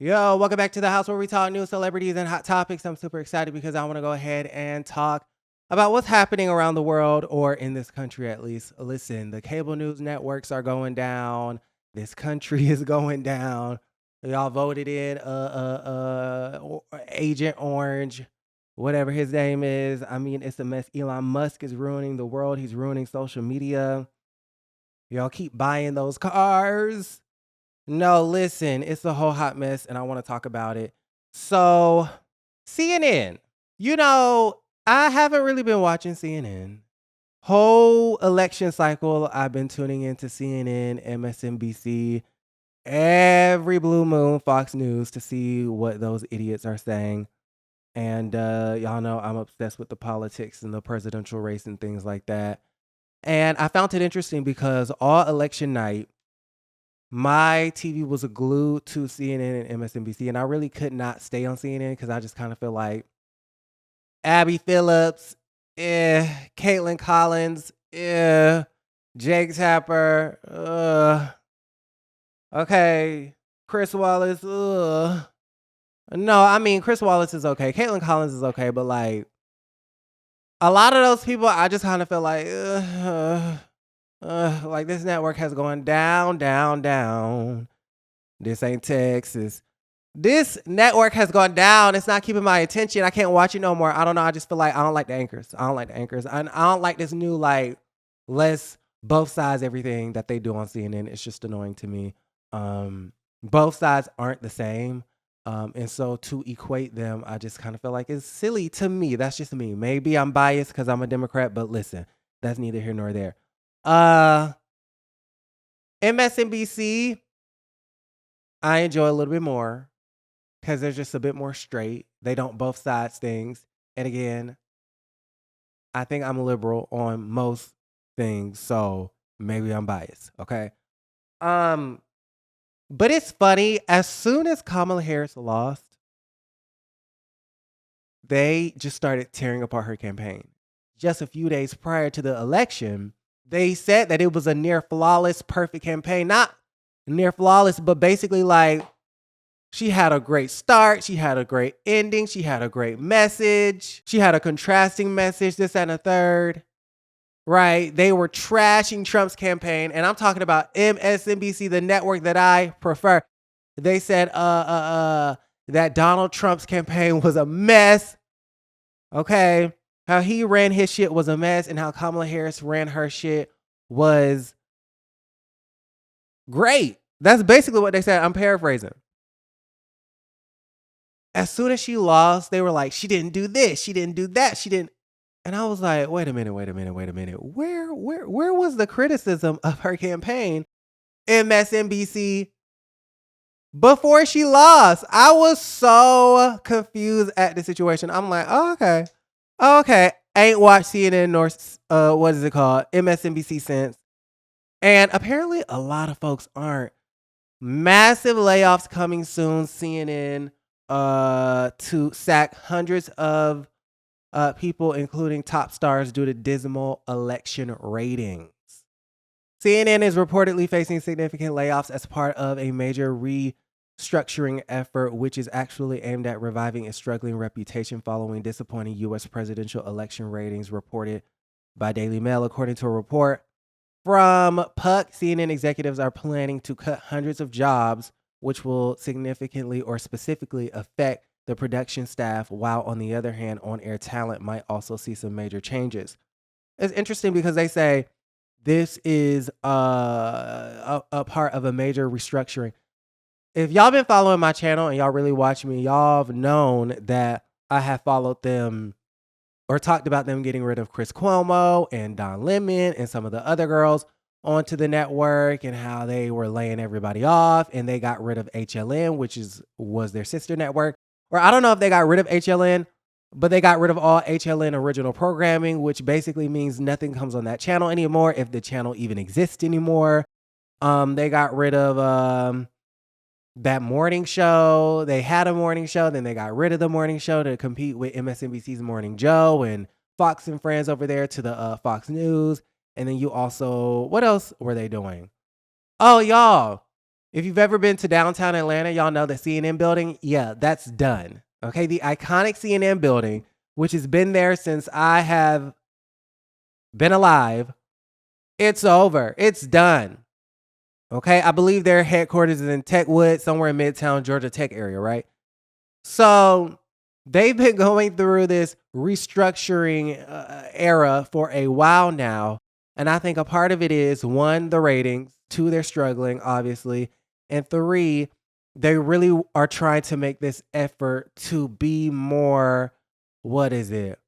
Yo, welcome back to the house where we talk news, celebrities, and hot topics. I'm super excited because I want to go ahead and talk about what's happening around the world, or in this country at least. Listen, the cable news networks are going down. This country is going down. Y'all voted in Agent Orange, whatever his name is. I mean, it's a mess. Elon Musk is ruining the world. He's ruining social media. Y'all keep buying those cars. No, listen, it's a whole hot mess, and I want to talk about it. So, CNN, I haven't really been watching CNN. Whole election cycle, I've been tuning into CNN, MSNBC, every blue moon, Fox News to see what those idiots are saying. And y'all know I'm obsessed with the politics and the presidential race and things like that. And I found it interesting because all election night, my TV was glued to CNN and MSNBC, and I really could not stay on CNN because I just kind of feel like Abby Phillips, Caitlin Collins, Jake Tapper, okay, Chris Wallace, No, I mean, Chris Wallace is okay. Caitlin Collins is okay, but like a lot of those people, I just kind of feel like this network has gone down, down, down. This ain't Texas. This network has gone down. It's not keeping my attention. I can't watch it no more. I don't know. I just feel like I don't like the anchors. I don't like this new, like, let's both sides everything that they do on CNN. It's just annoying to me. Both sides aren't the same. And so to equate them, I just kind of feel like it's silly to me. That's just me. Maybe I'm biased because I'm a Democrat, but listen, that's neither here nor there. MSNBC, I enjoy a little bit more because they're just a bit more straight. They don't both sides things. And again, I think I'm liberal on most things, so maybe I'm biased. Okay. But it's funny. As soon as Kamala Harris lost, they just started tearing apart her campaign. Just a few days prior to the election, they said that it was a near flawless, perfect campaign. Not near flawless, but basically like she had a great start. She had a great ending. She had a great message. She had a contrasting message, this and a third. Right? They were trashing Trump's campaign. And I'm talking about MSNBC, the network that I prefer. They said that Donald Trump's campaign was a mess. Okay. How he ran his shit was a mess, and how Kamala Harris ran her shit was great. That's basically what they said. I'm paraphrasing. As soon as she lost, they were like, she didn't do this, she didn't do that, she didn't. And I was like, wait a minute. Where was the criticism of her campaign, MSNBC, before she lost? I was so confused at the situation. I'm like, oh, okay. Ain't watched CNN nor what is it called, MSNBC since. And apparently a lot of folks aren't. Massive layoffs coming soon. CNN to sack hundreds of people, including top stars, due to dismal election ratings. CNN is reportedly facing significant layoffs as part of a major restructuring effort, which is actually aimed at reviving its struggling reputation following disappointing U.S. presidential election ratings, reported by Daily Mail. According to a report from Puck, CNN executives are planning to cut hundreds of jobs, which will significantly or specifically affect the production staff, while on the other hand, on-air talent might also see some major changes. It's interesting because they say this is a part of a major restructuring. If y'all been following my channel and y'all really watch me, y'all have known that I have followed them or talked about them getting rid of Chris Cuomo and Don Lemon and some of the other girls onto the network, and how they were laying everybody off, and they got rid of HLN, which was their sister network. Or I don't know if they got rid of HLN, but they got rid of all HLN original programming, which basically means nothing comes on that channel anymore, if the channel even exists anymore. They got rid of that morning show. They had a morning show, then they got rid of the morning show to compete with MSNBC's Morning Joe and Fox and Friends over there to the Fox News. And then you also, what else were they doing? Oh, y'all, If you've ever been to downtown Atlanta, y'all know the CNN building. Yeah, that's done. Okay, the iconic CNN building, which has been there since I have been alive, it's over. It's done. Okay, I believe their headquarters is in Techwood, somewhere in Midtown, Georgia Tech area, right? So they've been going through this restructuring era for a while now. And I think a part of it is, one, the ratings, two, they're struggling, obviously, and three, they really are trying to make this effort to be more, what is it,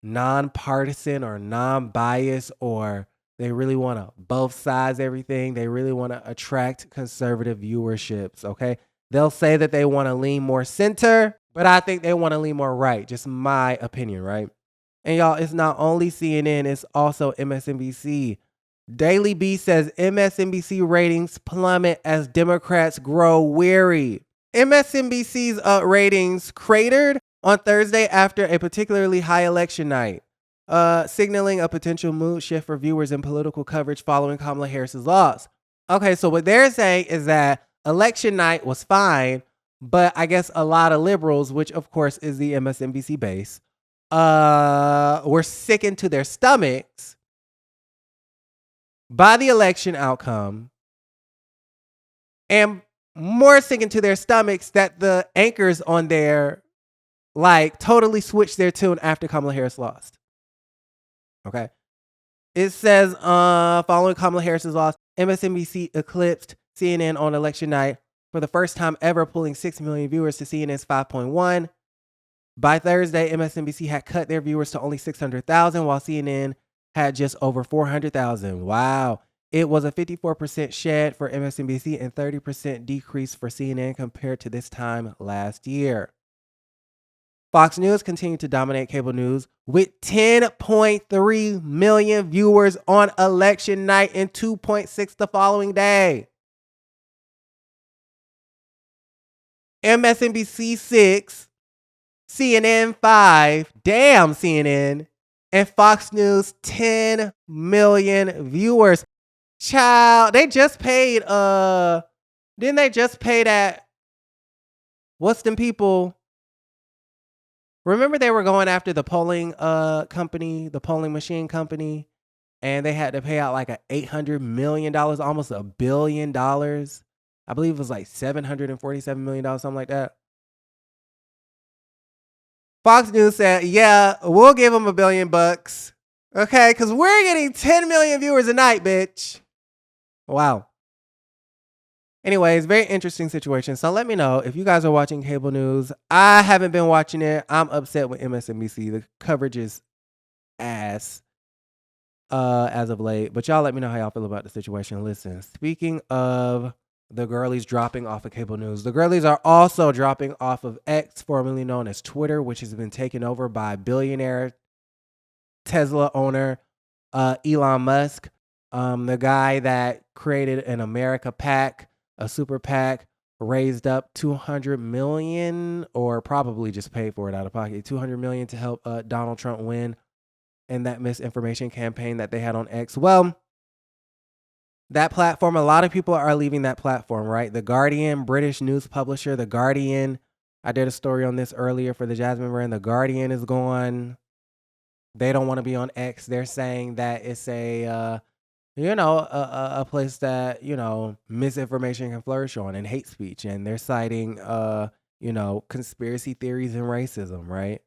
nonpartisan or non-biased, or they really want to both sides everything. They really want to attract conservative viewerships, okay? They'll say that they want to lean more center, but I think they want to lean more right. Just my opinion, right? And y'all, it's not only CNN, it's also MSNBC. Daily Beast says MSNBC ratings plummet as Democrats grow weary. MSNBC's ratings cratered on Thursday after a particularly high election night, signaling a potential mood shift for viewers in political coverage following Kamala Harris's loss. Okay, so what they're saying is that election night was fine, but I guess a lot of liberals, which of course is the MSNBC base, were sickened to their stomachs by the election outcome, and more sickened to their stomachs that the anchors on there totally switched their tune after Kamala Harris lost. Okay. It says, following Kamala Harris's loss, MSNBC eclipsed CNN on election night for the first time ever, pulling 6 million viewers to CNN's 5.1. By Thursday, MSNBC had cut their viewers to only 600,000, while CNN had just over 400,000. Wow. It was a 54% shed for MSNBC and 30% decrease for CNN compared to this time last year. Fox News continued to dominate cable news with 10.3 million viewers on election night and 2.6 the following day. MSNBC 6, CNN 5, damn CNN, and Fox News 10 million viewers. Child, they just paid, didn't they just pay that, what's them people? Remember they were going after the polling company, the polling machine company, and they had to pay out like $800 million, almost $1 billion. I believe it was like $747 million, something like that. Fox News said, yeah, we'll give them $1 billion. Okay, because we're getting 10 million viewers a night, bitch. Wow. Anyways, very interesting situation. So let me know if you guys are watching cable news. I haven't been watching it. I'm upset with MSNBC. The coverage is ass as of late. But y'all let me know how y'all feel about the situation. Listen, speaking of the girlies dropping off of cable news, the girlies are also dropping off of X, formerly known as Twitter, which has been taken over by billionaire Tesla owner Elon Musk, the guy that created an America PAC, a super PAC, raised up $200 million, or probably just paid for it out of pocket, $200 million to help Donald Trump win in that misinformation campaign that they had on X. Well, that platform, a lot of people are leaving that platform, right? The Guardian, British news publisher, The Guardian, I did a story on this earlier for the Jasmine brand. The Guardian is gone. They don't want to be on X. They're saying that it's a place that, misinformation can flourish on, and hate speech. And they're citing, conspiracy theories and racism, right?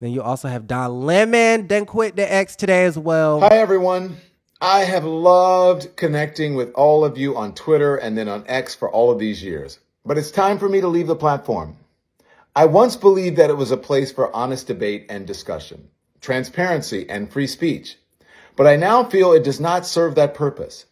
Then you also have Don Lemon, done quit the X today as well. Hi, everyone. I have loved connecting with all of you on Twitter and then on X for all of these years. But it's time for me to leave the platform. I once believed that it was a place for honest debate and discussion, transparency and free speech. But I now feel it does not serve that purpose.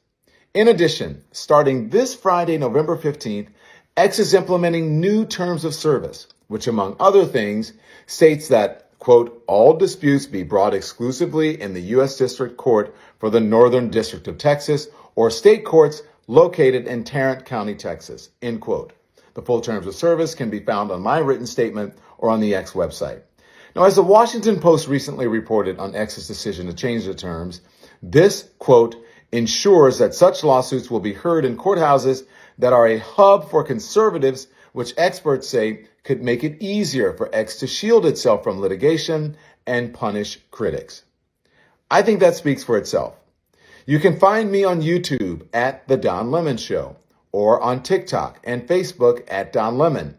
In addition, starting this Friday, November 15th, X is implementing new terms of service, which, among other things, states that, quote, all disputes be brought exclusively in the U.S. District Court for the Northern District of Texas or state courts located in Tarrant County, Texas, end quote. The full terms of service can be found on my written statement or on the X website. Now, as the Washington Post recently reported on X's decision to change the terms, this, quote, ensures that such lawsuits will be heard in courthouses that are a hub for conservatives, which experts say could make it easier for X to shield itself from litigation and punish critics. I think that speaks for itself. You can find me on YouTube at The Don Lemon Show, or on TikTok and Facebook at Don Lemon,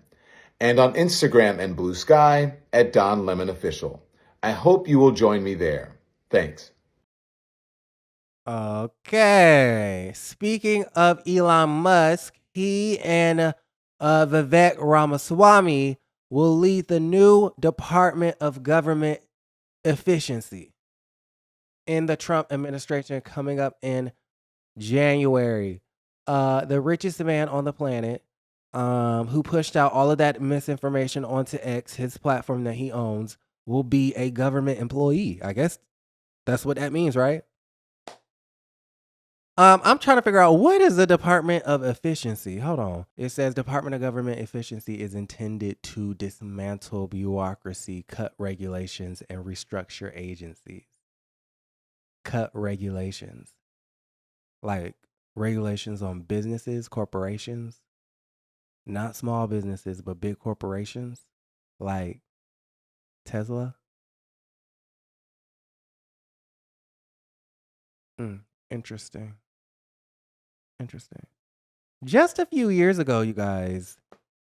and on Instagram and Blue Sky at Don Lemon Official. I hope you will join me there. Thanks. Okay. Speaking of Elon Musk, he and Vivek Ramaswamy will lead the new Department of Government Efficiency in the Trump administration coming up in January. The richest man on the planet, who pushed out all of that misinformation onto X, his platform that he owns, will be a government employee. I guess that's what that means, right? I'm trying to figure out, what is the Department of Efficiency? Hold on. It says Department of Government Efficiency is intended to dismantle bureaucracy, cut regulations, and restructure agencies. Cut regulations. Like regulations on businesses, corporations, not small businesses, but big corporations like Tesla. Interesting. Interesting. Just a few years ago, you guys,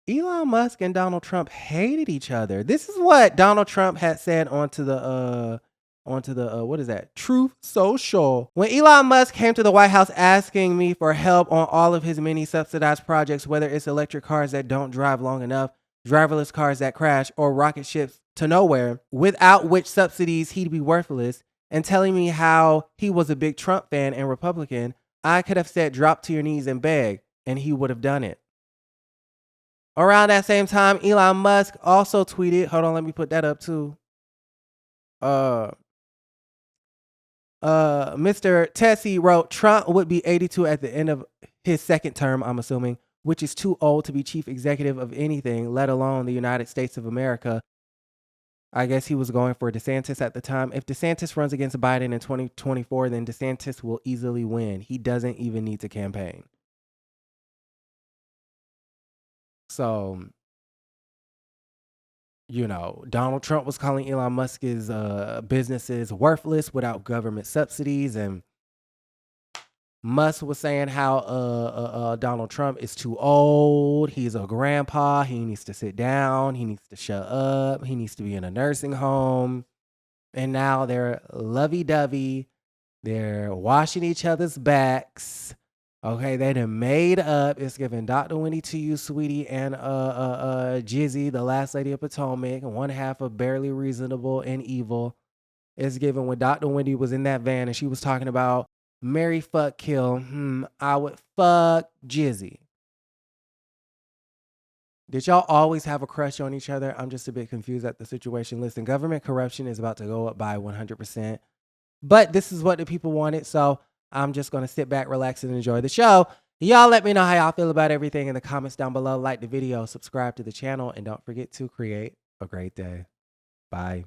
Elon Musk and Donald Trump hated each other. This is what Donald Trump had said onto the what is that? Truth Social. When Elon Musk came to the White House asking me for help on all of his many subsidized projects, whether it's electric cars that don't drive long enough, driverless cars that crash, or rocket ships to nowhere, without which subsidies he'd be worthless, and telling me how he was a big Trump fan and Republican, I could have said, drop to your knees and beg, and he would have done it. Around that same time, Elon Musk also tweeted, hold on, let me put that up too. Mr. Tessie wrote, Trump would be 82 at the end of his second term, I'm assuming, which is too old to be chief executive of anything, let alone the United States of America. I guess he was going for DeSantis at the time. If DeSantis runs against Biden in 2024, then DeSantis will easily win. He doesn't even need to campaign. So, Donald Trump was calling Elon Musk's businesses worthless without government subsidies, and Musk was saying how Donald Trump is too old. He's a grandpa. He needs to sit down. He needs to shut up. He needs to be in a nursing home. And now they're lovey-dovey. They're washing each other's backs. Okay, they done made up. It's giving Dr. Wendy to you, sweetie, and Jizzy, the last lady of Potomac, one half of Barely Reasonable and Evil. It's given when Dr. Wendy was in that van and she was talking about marry, fuck, kill. I would fuck Jizzy. Did y'all always have a crush on each other? I'm just a bit confused at the situation. Listen, government corruption is about to go up by 100%. But this is what the people wanted, so I'm just going to sit back, relax, and enjoy the show. Y'all let me know how y'all feel about everything in the comments down below. Like the video, subscribe to the channel, and don't forget to create a great day. Bye.